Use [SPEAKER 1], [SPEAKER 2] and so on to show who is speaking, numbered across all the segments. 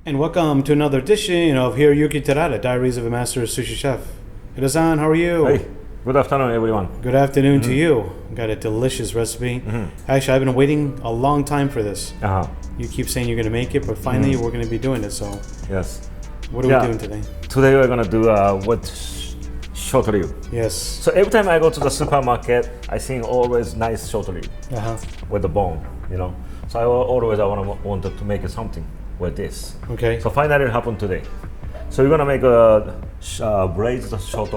[SPEAKER 1] And welcome to another edition of Hiroyuki Terada, Diaries of a Master Sushi Chef. Hiro-san, how are you?
[SPEAKER 2] Hey, good afternoon, everyone.
[SPEAKER 1] Good afternoon to you. Got a delicious recipe. Actually, I've been waiting a long time for this. You keep saying you're going to make it, but finally we're going to be doing it. So,
[SPEAKER 2] Yes.
[SPEAKER 1] what are we doing today?
[SPEAKER 2] Today we're gonna do with short rib.
[SPEAKER 1] Yes.
[SPEAKER 2] So every time I go to the supermarket, I see always nice short rib with the bone, you know. So I wanted to make something with this.
[SPEAKER 1] Okay.
[SPEAKER 2] So finally it happened today. So we're gonna make a braised short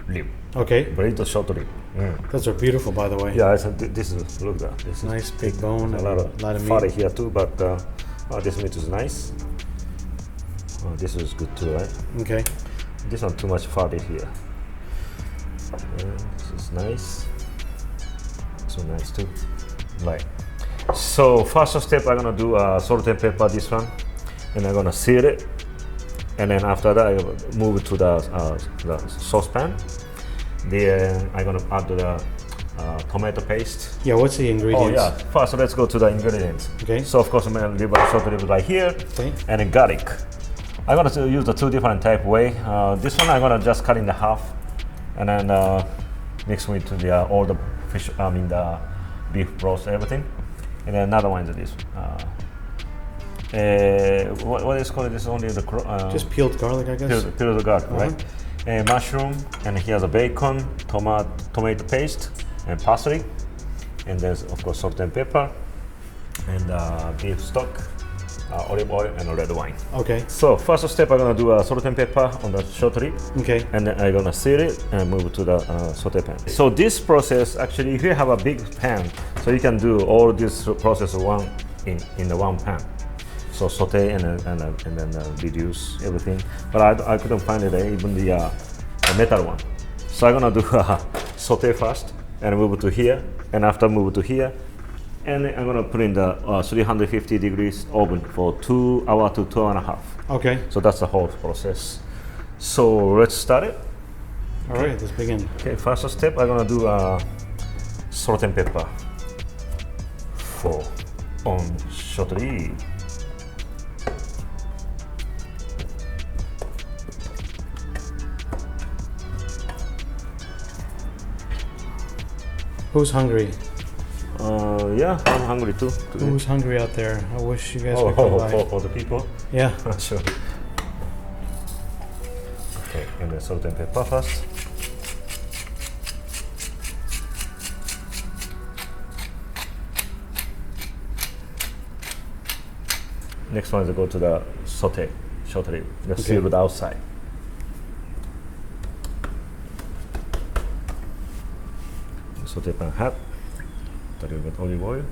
[SPEAKER 2] rib.
[SPEAKER 1] Okay.
[SPEAKER 2] Braised short rib.
[SPEAKER 1] Those are beautiful, by the way.
[SPEAKER 2] Yeah, this is look that. This is
[SPEAKER 1] Nice big bone.
[SPEAKER 2] a lot of
[SPEAKER 1] meat.
[SPEAKER 2] fatty here too, but this meat is nice. This is good too, right?
[SPEAKER 1] Okay.
[SPEAKER 2] This one too much fatty here. This is nice. So nice too. Right. So first step, I'm gonna do salt and pepper this one, and I'm gonna sear it, and then after that, I move it to the saucepan. Then I'm gonna add the tomato paste.
[SPEAKER 1] Yeah, what's the ingredients?
[SPEAKER 2] Oh yeah. First, let's go to the ingredients.
[SPEAKER 1] Okay.
[SPEAKER 2] So of course, I'm gonna leave a short rib right here,
[SPEAKER 1] Okay.
[SPEAKER 2] and then garlic. I'm gonna use the two different type way. This one I'm gonna just cut in the half, and then mix with the all the fish. I mean the beef broth, everything. And then another one is this. What is called? This is only the
[SPEAKER 1] Just peeled garlic, I guess.
[SPEAKER 2] peeled garlic, right? And mushroom, and here's a bacon, tomato paste, and parsley, and there's of course salt and pepper, and beef stock. Olive oil and red wine.
[SPEAKER 1] Okay.
[SPEAKER 2] So first step, I'm gonna do salt and pepper on the short rib.
[SPEAKER 1] Okay.
[SPEAKER 2] And then I'm gonna sear it and move to the saute pan. So this process, actually, if you have a big pan, so you can do all this process in the one pan. So saute and then reduce everything. But I couldn't find it even the metal one. So I'm gonna do saute first and move to here, and after move to here. And I'm gonna put in the 350 degrees oven for 2 hours to 2.5.
[SPEAKER 1] Okay.
[SPEAKER 2] So that's the whole process. So let's start it.
[SPEAKER 1] All right, let's begin.
[SPEAKER 2] Okay, first step, I'm gonna do salt and pepper on short rib.
[SPEAKER 1] Who's hungry?
[SPEAKER 2] Yeah, I'm hungry too.
[SPEAKER 1] Who's hungry out there? I wish you guys would come by.
[SPEAKER 2] For the people?
[SPEAKER 1] Yeah.
[SPEAKER 2] Sure. Okay, and then salt and pepper first. Next one is go to the saute, short rib. Let's see it outside. Saute pan hot. A little bit olive oil.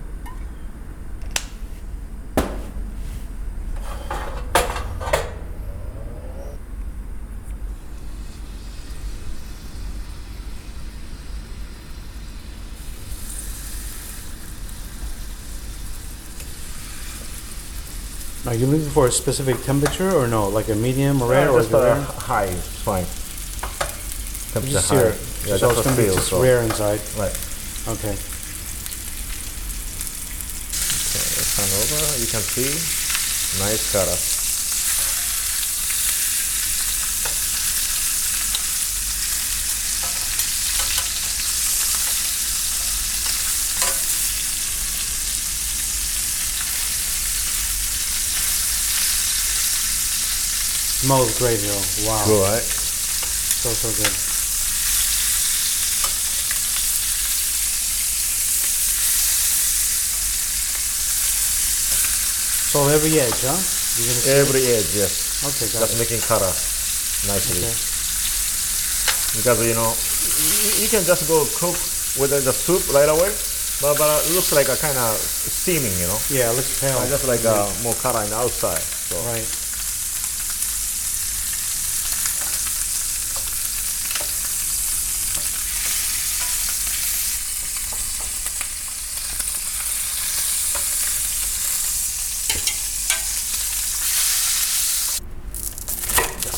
[SPEAKER 1] Are you looking for a specific temperature or no? Like a medium or rare or
[SPEAKER 2] Just
[SPEAKER 1] rare?
[SPEAKER 2] high, it's fine. Temperature
[SPEAKER 1] Just
[SPEAKER 2] high.
[SPEAKER 1] sear.
[SPEAKER 2] Yeah,
[SPEAKER 1] So
[SPEAKER 2] that's
[SPEAKER 1] it's going to be
[SPEAKER 2] feel,
[SPEAKER 1] just
[SPEAKER 2] so.
[SPEAKER 1] rare inside.
[SPEAKER 2] Right.
[SPEAKER 1] Okay.
[SPEAKER 2] Okay, let's turn over. You can see nice color.
[SPEAKER 1] Smells great, Hiro. Wow.
[SPEAKER 2] Good, right?
[SPEAKER 1] So good. So every edge, huh? You're gonna see
[SPEAKER 2] Every edge, yes.
[SPEAKER 1] Okay, got
[SPEAKER 2] Just
[SPEAKER 1] it.
[SPEAKER 2] making color nicely.
[SPEAKER 1] Okay.
[SPEAKER 2] Because you can just go cook with the soup right away, but it looks like a kind of steaming, you know.
[SPEAKER 1] Yeah, it looks pale.
[SPEAKER 2] Just like more color in the outside. So.
[SPEAKER 1] Right.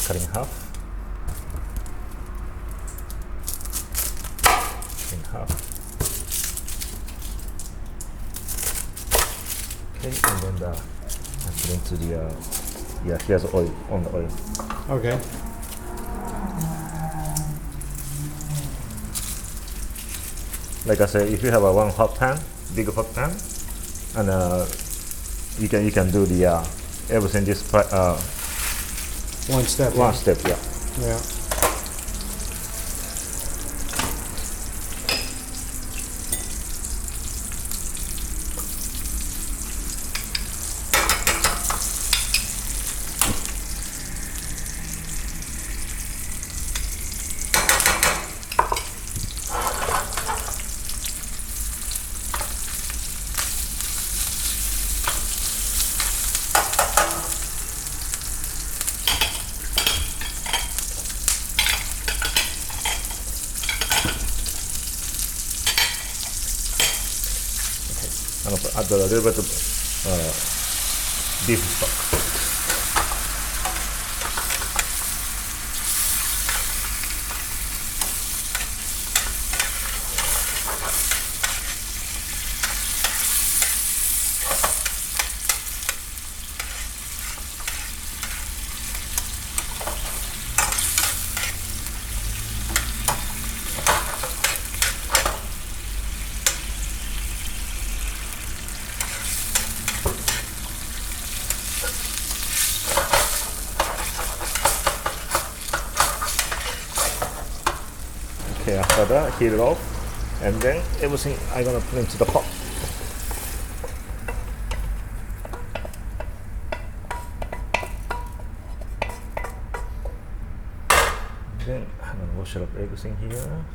[SPEAKER 2] Cut in half. In half. Okay, and then I put into the Yeah, here's oil on the oil.
[SPEAKER 1] Okay.
[SPEAKER 2] Like I said, if you have a one hot pan, big hot pan, and you can do the everything just
[SPEAKER 1] One step.
[SPEAKER 2] one step. Yeah.
[SPEAKER 1] Yeah.
[SPEAKER 2] Add a little bit of beef stock. Okay, after that, heat it off, and then everything I'm gonna put into the pot. Then I'm gonna wash up everything here.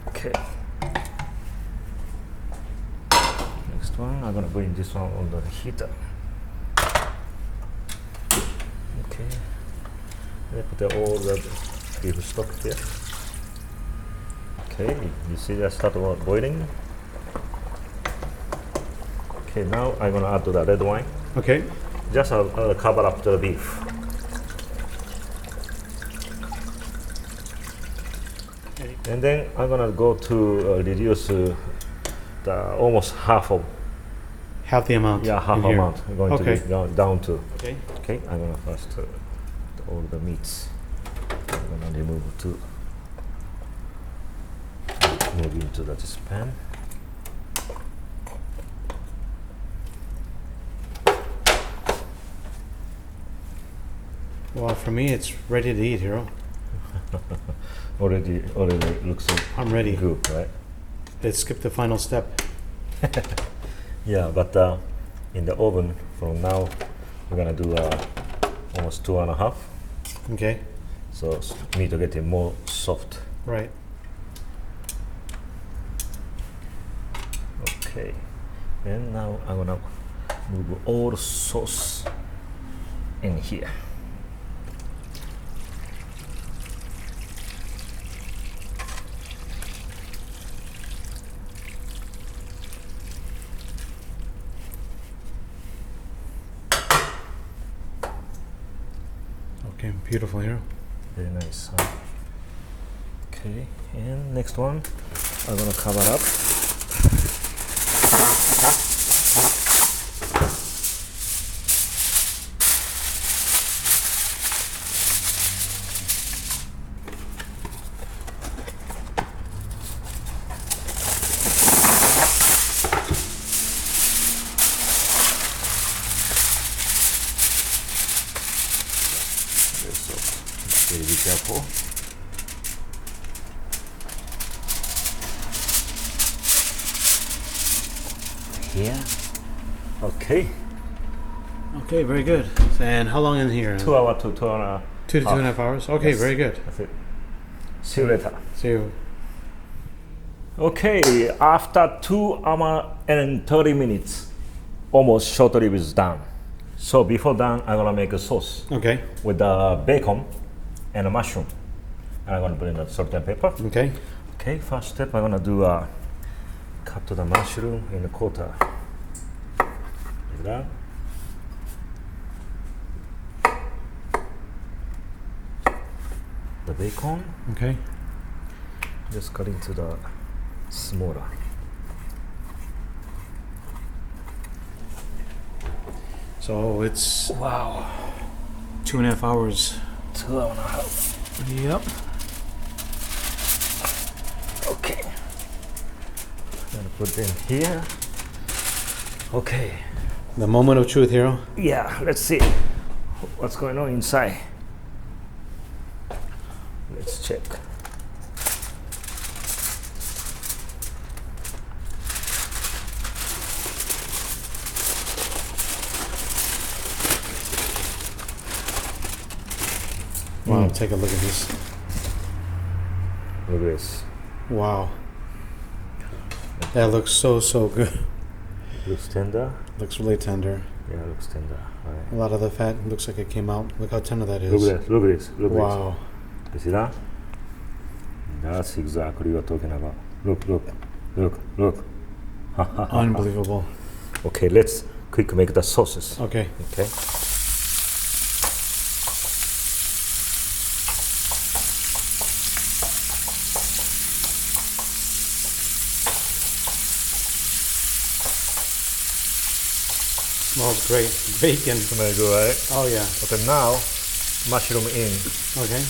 [SPEAKER 2] Okay. Next one, I'm gonna bring this one on the heater. Okay, and put all the beef stock here. Okay, you see that start boiling. Okay, now I'm gonna add to the red wine.
[SPEAKER 1] Okay.
[SPEAKER 2] Just cover up the beef. And then I'm gonna go to reduce the almost half
[SPEAKER 1] Half the amount.
[SPEAKER 2] half
[SPEAKER 1] in here.
[SPEAKER 2] amount. I'm going
[SPEAKER 1] Okay.
[SPEAKER 2] to be down to.
[SPEAKER 1] Okay.
[SPEAKER 2] Okay, I'm gonna first all the meats. I'm gonna remove move into this pan.
[SPEAKER 1] Well, for me, it's ready to eat, Hiro.
[SPEAKER 2] Already looks so
[SPEAKER 1] I'm ready.
[SPEAKER 2] good, right?
[SPEAKER 1] Let's skip the final step.
[SPEAKER 2] Yeah, but in the oven from now we're gonna do almost 2.5.
[SPEAKER 1] Okay.
[SPEAKER 2] So meat to get it more soft.
[SPEAKER 1] Right.
[SPEAKER 2] Okay, and now I'm gonna move all the sauce in here.
[SPEAKER 1] Okay, beautiful, Hiro.
[SPEAKER 2] Very nice. Huh? Okay, and next one, I'm gonna cover up. So, be careful. Here. Okay.
[SPEAKER 1] Okay, very good. And how long in here?
[SPEAKER 2] 2 hours to 2 hours.
[SPEAKER 1] 2 to 2.5 hours. Okay,
[SPEAKER 2] Yes.
[SPEAKER 1] very good.
[SPEAKER 2] That's it. See you later.
[SPEAKER 1] See you.
[SPEAKER 2] Okay, after 2 hours and 30 minutes, almost short rib is done. So before done, I'm gonna make a sauce
[SPEAKER 1] Okay.
[SPEAKER 2] with the bacon and a mushroom. And I'm gonna put in the salt and pepper.
[SPEAKER 1] Okay.
[SPEAKER 2] Okay, first step, I'm gonna do cut the mushroom in a quarter. Like that. The bacon,
[SPEAKER 1] Okay.
[SPEAKER 2] just cut into the smaller.
[SPEAKER 1] So it's
[SPEAKER 2] Wow.
[SPEAKER 1] 2.5 hours.
[SPEAKER 2] 2.5.
[SPEAKER 1] Yep.
[SPEAKER 2] Okay. I'm gonna put them here. Okay.
[SPEAKER 1] The moment of truth, Hiro.
[SPEAKER 2] Yeah, let's see what's going on inside. Let's check.
[SPEAKER 1] Wow, take a look at this.
[SPEAKER 2] Look at this.
[SPEAKER 1] Wow. That looks so good.
[SPEAKER 2] Looks tender.
[SPEAKER 1] Looks really tender.
[SPEAKER 2] Yeah, it looks tender. Right.
[SPEAKER 1] A lot of the fat looks like it came out. Look how tender that is.
[SPEAKER 2] Look at this. Look at this. Look at
[SPEAKER 1] Wow.
[SPEAKER 2] this. You see that? That's exactly what you're talking about. Look.
[SPEAKER 1] Unbelievable.
[SPEAKER 2] Okay, let's quick make the sauces.
[SPEAKER 1] Okay.
[SPEAKER 2] Okay.
[SPEAKER 1] Smells great. Bacon.
[SPEAKER 2] Very good, right?
[SPEAKER 1] Oh yeah.
[SPEAKER 2] Okay, now mushroom in.
[SPEAKER 1] Okay.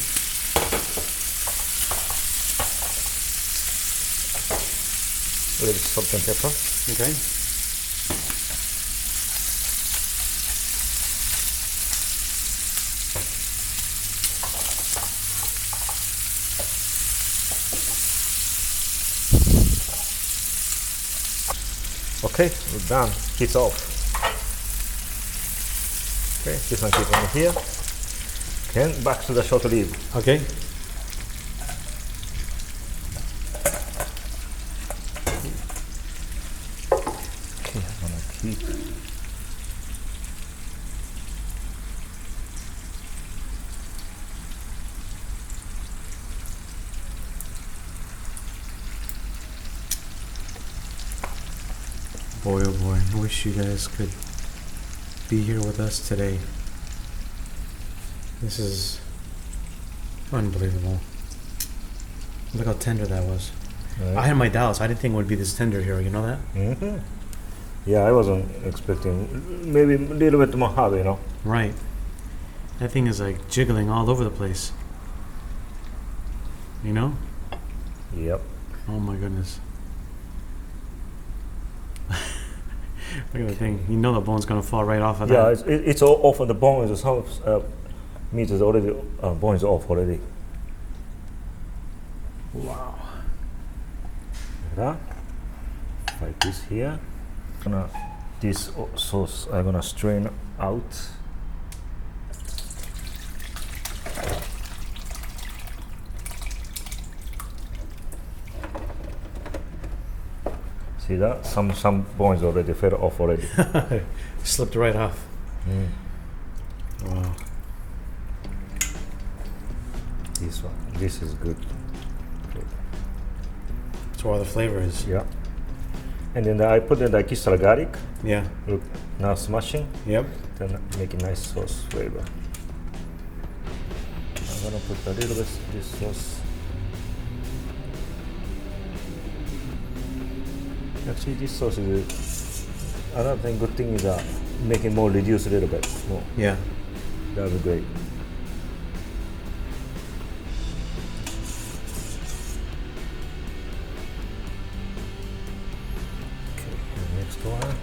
[SPEAKER 2] A little salt and pepper.
[SPEAKER 1] Okay.
[SPEAKER 2] Okay, we're done. Heat's off. Okay, this one keep on here. Then back to the short rib.
[SPEAKER 1] Okay.
[SPEAKER 2] Okay, I'm gonna keep.
[SPEAKER 1] Boy, oh boy. I wish you guys could be here with us today. This is unbelievable. Look how tender that was.
[SPEAKER 2] Right.
[SPEAKER 1] I had my doubts. I didn't think it would be this tender here. You know that?
[SPEAKER 2] Mm-hmm. Yeah, I wasn't expecting. Maybe a little bit more hard, you know.
[SPEAKER 1] Right. That thing is like jiggling all over the place. You know?
[SPEAKER 2] Yep.
[SPEAKER 1] Oh my goodness. Look at the thing. You know the bone's gonna fall right off of
[SPEAKER 2] Yeah,
[SPEAKER 1] that.
[SPEAKER 2] it's all off on the bone. Is some meat is already bone is off already.
[SPEAKER 1] Wow.
[SPEAKER 2] Like like this here. This sauce I'm gonna strain out. See that? Some bones already fell off already.
[SPEAKER 1] Slipped right off. Wow.
[SPEAKER 2] This one. This is good.
[SPEAKER 1] That's where all the flavor is.
[SPEAKER 2] Yeah. And then I put in the kisara garlic.
[SPEAKER 1] Yeah.
[SPEAKER 2] Look, now smashing.
[SPEAKER 1] Yep.
[SPEAKER 2] Then make a nice sauce flavor. I'm gonna put a little bit of this sauce. Actually, this sauce is another thing. Good thing is make it more reduce a little bit more.
[SPEAKER 1] Yeah.
[SPEAKER 2] That would be great. Okay, the next one.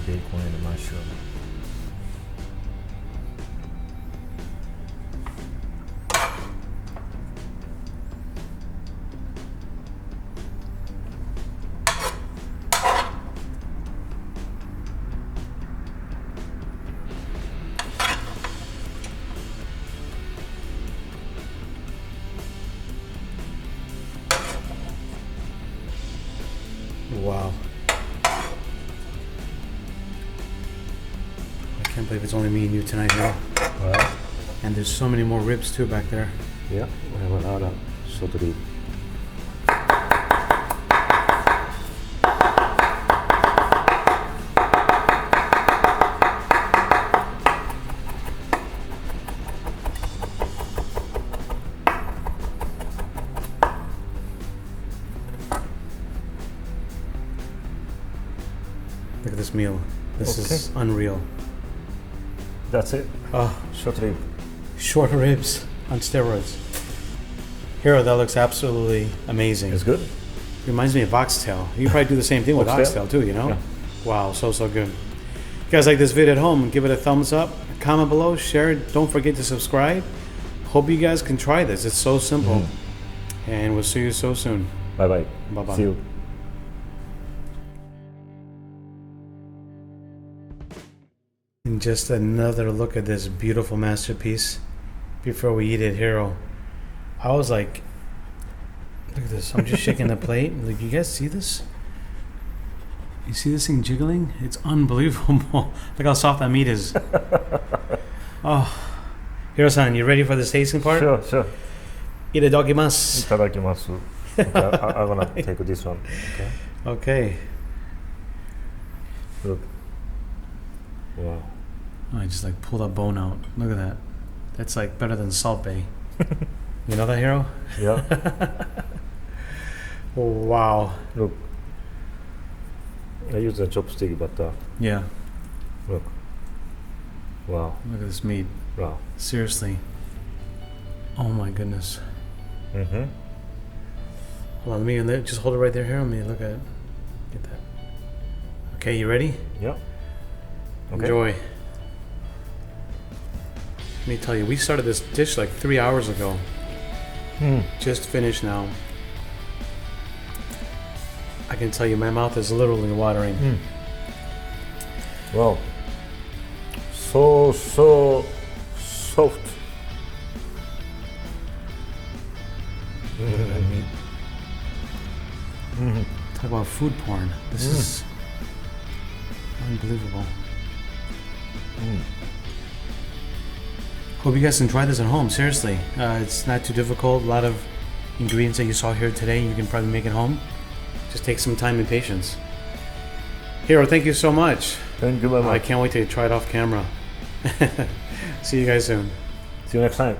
[SPEAKER 2] Bacon and mushroom.
[SPEAKER 1] Wow. I can't believe it's only me and you tonight now.
[SPEAKER 2] Right.
[SPEAKER 1] And there's so many more ribs too back there.
[SPEAKER 2] Yeah, we have a lot of short rib.
[SPEAKER 1] Look at this meal. This is unreal.
[SPEAKER 2] That's it.
[SPEAKER 1] Oh,
[SPEAKER 2] Short rib.
[SPEAKER 1] short ribs on steroids. Hiro, that looks absolutely amazing.
[SPEAKER 2] It's good.
[SPEAKER 1] Reminds me of oxtail. You probably do the same thing with
[SPEAKER 2] Oxtail?
[SPEAKER 1] oxtail too, you know?
[SPEAKER 2] Yeah.
[SPEAKER 1] Wow, so good. If you guys like this video at home, give it a thumbs up, comment below, share it. Don't forget to subscribe. Hope you guys can try this. It's so simple. And we'll see you so soon.
[SPEAKER 2] Bye-bye.
[SPEAKER 1] Bye-bye.
[SPEAKER 2] See you.
[SPEAKER 1] And just another look at this beautiful masterpiece before we eat it, Hiro. I was like, look at this. I'm just shaking the plate. Like, you guys see this? You see this thing jiggling? It's unbelievable. Look how soft that meat is. Oh. Hiro-san, you ready for the tasting part?
[SPEAKER 2] Sure.
[SPEAKER 1] Itadakimasu.
[SPEAKER 2] Itadakimasu. Okay, I'm gonna take this one.
[SPEAKER 1] Okay.
[SPEAKER 2] Look. Wow.
[SPEAKER 1] Oh, I just like pulled that bone out. Look at that. That's like better than Salt Bay. You know that, Hiro?
[SPEAKER 2] Yeah.
[SPEAKER 1] Oh, wow.
[SPEAKER 2] Look. I use a chopstick, but
[SPEAKER 1] Yeah.
[SPEAKER 2] look. Wow.
[SPEAKER 1] Look at this meat.
[SPEAKER 2] Wow.
[SPEAKER 1] Seriously. Oh my goodness.
[SPEAKER 2] Mm-hmm.
[SPEAKER 1] Hold on, let me just hold it right there, Hiro. Let me look at it. Get that. Okay, you ready?
[SPEAKER 2] Yeah. Okay.
[SPEAKER 1] Enjoy. Let me tell you, we started this dish like 3 hours ago. Just finished now. I can tell you, my mouth is literally watering.
[SPEAKER 2] Wow. So soft.
[SPEAKER 1] Look at that meat. Talk about food porn. This is unbelievable. Hope you guys can try this at home. Seriously, it's not too difficult. A lot of ingredients that you saw here today, you can probably make at home. Just take some time and patience. Hiro, thank you so much.
[SPEAKER 2] Thank you very much.
[SPEAKER 1] I can't wait to try it off camera. See you guys soon.
[SPEAKER 2] See you next time.